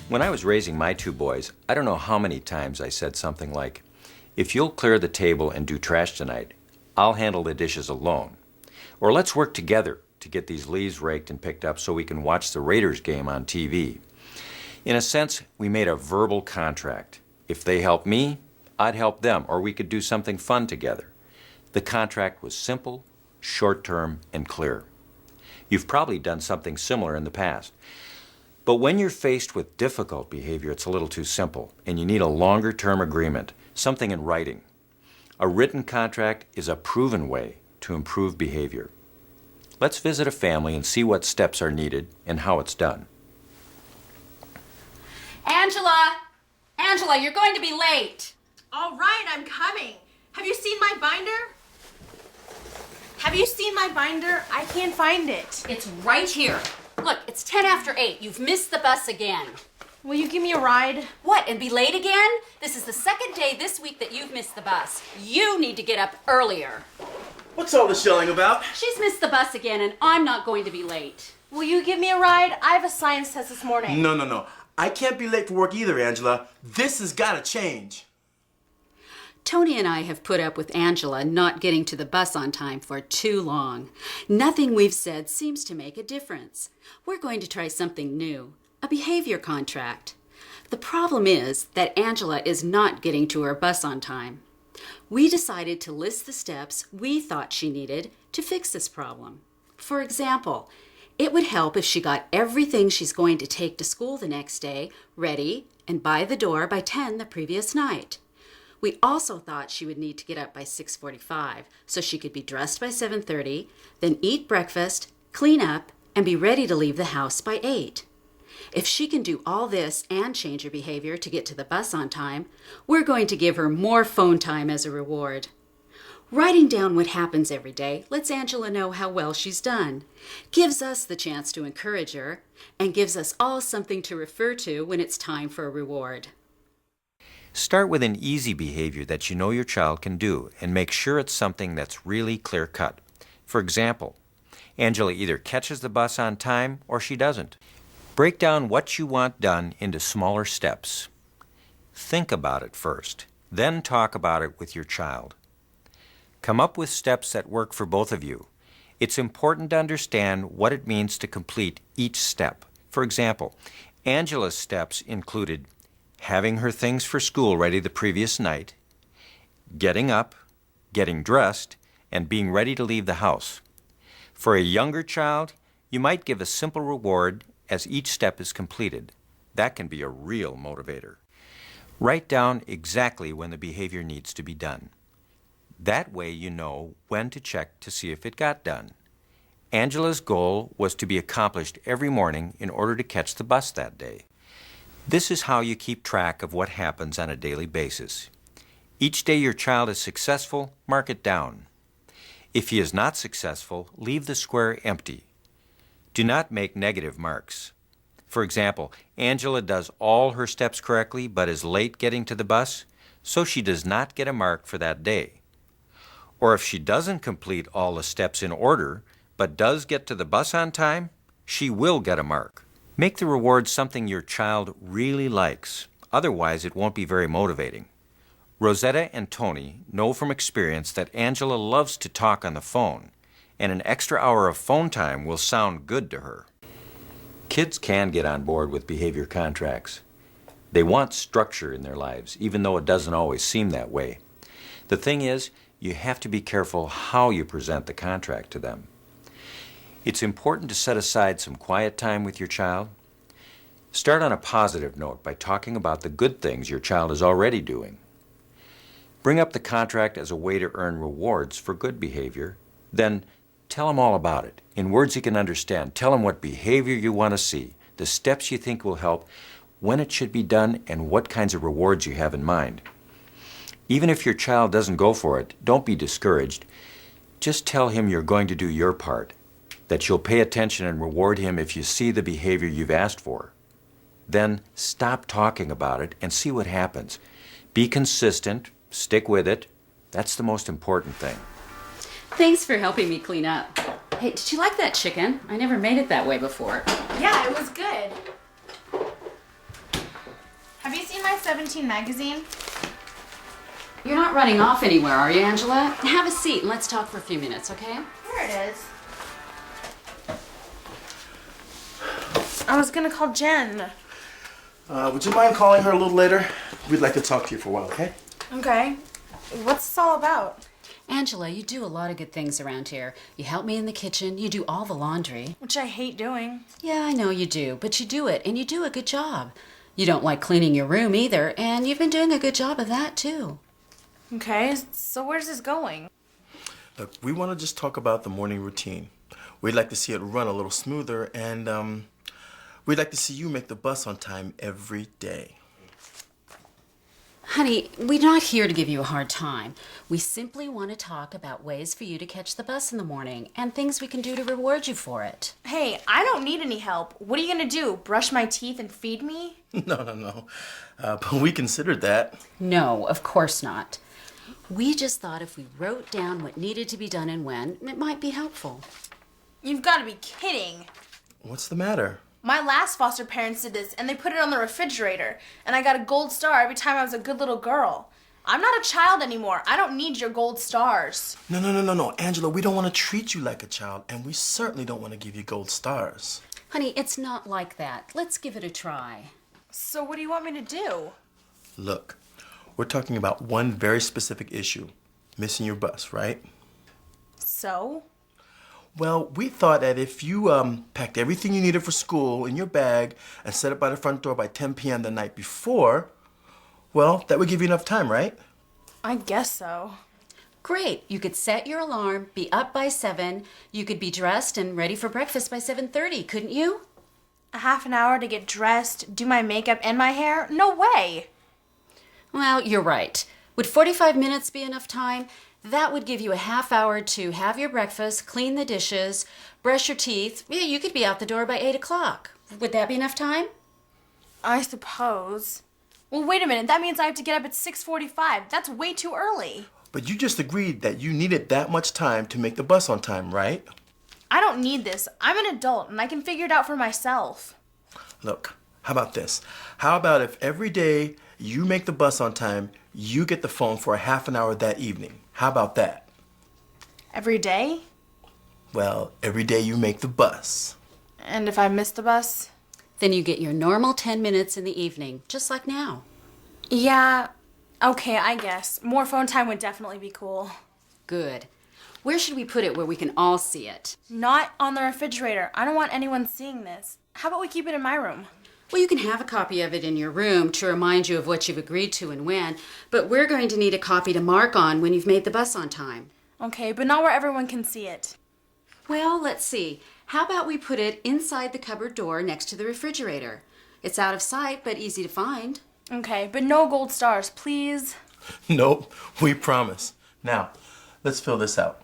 When I was raising my two boys, I don't know how many times I said something like, "If you'll clear the table and do trash tonight, I'll handle the dishes alone." Or "Let's work together to get these leaves raked and picked up so we can watch the Raiders game on TV." In a sense, we made a verbal contract. If they helped me, I'd help them, or we could do something fun together. The contract was simple, short-term, and clear. You've probably done something similar in the past. But when you're faced with difficult behavior, it's a little too simple, and you need a longer-term agreement, something in writing. A written contract is a proven way to improve behavior. Let's visit a family and see what steps are needed and how it's done. Angela! Angela, you're going to be late. All right, I'm coming. Have you seen my binder? Have you seen my binder? I can't find it. It's right here. Look, it's 10 after 8. You've missed the bus again. Will you give me a ride? What, and be late again? This is the second day this week that you've missed the bus. You need to get up earlier. What's all this yelling about? She's missed the bus again, and I'm not going to be late. Will you give me a ride? I have a science test this morning. No. I can't be late for work either, Angela. This has got to change. Tony and I have put up with Angela not getting to the bus on time for too long. Nothing we've said seems to make a difference. We're going to try something new, a behavior contract. The problem is that Angela is not getting to her bus on time. We decided to list the steps we thought she needed to fix this problem. For example, it would help if she got everything she's going to take to school the next day ready and by the door by 10 the previous night. We also thought she would need to get up by 6:45 so she could be dressed by 7:30, then eat breakfast, clean up, and be ready to leave the house by 8. If she can do all this and change her behavior to get to the bus on time, we're going to give her more phone time as a reward. Writing down what happens every day lets Angela know how well she's done, gives us the chance to encourage her, and gives us all something to refer to when it's time for a reward. Start with an easy behavior that you know your child can do and make sure it's something that's really clear-cut. For example, Angela either catches the bus on time or she doesn't. Break down what you want done into smaller steps. Think about it first, then talk about it with your child. Come up with steps that work for both of you. It's important to understand what it means to complete each step. For example, Angela's steps included having her things for school ready the previous night, getting up, getting dressed, and being ready to leave the house. For a younger child, you might give a simple reward as each step is completed. That can be a real motivator. Write down exactly when the behavior needs to be done. That way you know when to check to see if it got done. Angela's goal was to be accomplished every morning in order to catch the bus that day. This is how you keep track of what happens on a daily basis. Each day your child is successful, mark it down. If he is not successful, leave the square empty. Do not make negative marks. For example, Angela does all her steps correctly but is late getting to the bus, so she does not get a mark for that day. Or if she doesn't complete all the steps in order but does get to the bus on time, she will get a mark. Make the reward something your child really likes. Otherwise, it won't be very motivating. Rosetta and Tony know from experience that Angela loves to talk on the phone, and an extra hour of phone time will sound good to her. Kids can get on board with behavior contracts. They want structure in their lives, even though it doesn't always seem that way. The thing is, you have to be careful how you present the contract to them. It's important to set aside some quiet time with your child. Start on a positive note by talking about the good things your child is already doing. Bring up the contract as a way to earn rewards for good behavior. Then tell him all about it, in words he can understand. Tell him what behavior you want to see, the steps you think will help, when it should be done, and what kinds of rewards you have in mind. Even if your child doesn't go for it, don't be discouraged. Just tell him you're going to do your part, that you'll pay attention and reward him if you see the behavior you've asked for. Then stop talking about it and see what happens. Be consistent, stick with it. That's the most important thing. Thanks for helping me clean up. Hey, did you like that chicken? I never made it that way before. Yeah, it was good. Have you seen my 17 magazine? You're not running off anywhere, are you, Angela? Have a seat and let's talk for a few minutes, okay? Here it is. I was gonna call Jen. Would you mind calling her a little later? We'd like to talk to you for a while, okay? Okay. What's this all about? Angela, you do a lot of good things around here. You help me in the kitchen, you do all the laundry. Which I hate doing. Yeah, I know you do, but you do it, and you do a good job. You don't like cleaning your room either, and you've been doing a good job of that, too. Okay, so where's this going? Look, we want to just talk about the morning routine. We'd like to see it run a little smoother, and we'd like to see you make the bus on time every day. Honey, we're not here to give you a hard time. We simply want to talk about ways for you to catch the bus in the morning and things we can do to reward you for it. Hey, I don't need any help. What are you gonna do? Brush my teeth and feed me? No. But we considered that. No, of course not. We just thought if we wrote down what needed to be done and when, it might be helpful. You've gotta be kidding. What's the matter? My last foster parents did this, and they put it on the refrigerator, and I got a gold star every time I was a good little girl. I'm not a child anymore. I don't need your gold stars. No. Angela, we don't want to treat you like a child, and we certainly don't want to give you gold stars. Honey, it's not like that. Let's give it a try. So what do you want me to do? Look, we're talking about one very specific issue. Missing your bus, right? So? Well, we thought that if you packed everything you needed for school in your bag and set it by the front door by 10 p.m. the night before, well, that would give you enough time, right? I guess so. Great. You could set your alarm, be up by 7. You could be dressed and ready for breakfast by 7:30, couldn't you? A half an hour to get dressed, do my makeup and my hair? No way! Well, you're right. Would 45 minutes be enough time? That would give you a half hour to have your breakfast, clean the dishes, brush your teeth. Yeah, you could be out the door by 8 o'clock. Would that be enough time? I suppose. Well, wait a minute. That means I have to get up at 6:45. That's way too early. But you just agreed that you needed that much time to make the bus on time, right? I don't need this. I'm an adult and I can figure it out for myself. Look, how about this? How about if every day you make the bus on time, you get the phone for a half an hour that evening? How about that? Every day? Well, every day you make the bus. And if I miss the bus? Then you get your normal 10 minutes in the evening, just like now. Yeah, okay, I guess. More phone time would definitely be cool. Good. Where should we put it where we can all see it? Not on the refrigerator. I don't want anyone seeing this. How about we keep it in my room? Well, you can have a copy of it in your room to remind you of what you've agreed to and when, but we're going to need a copy to mark on when you've made the bus on time. Okay, but not where everyone can see it. Well, let's see. How about we put it inside the cupboard door next to the refrigerator? It's out of sight, but easy to find. Okay, but no gold stars, please. Nope, we promise. Now, let's fill this out.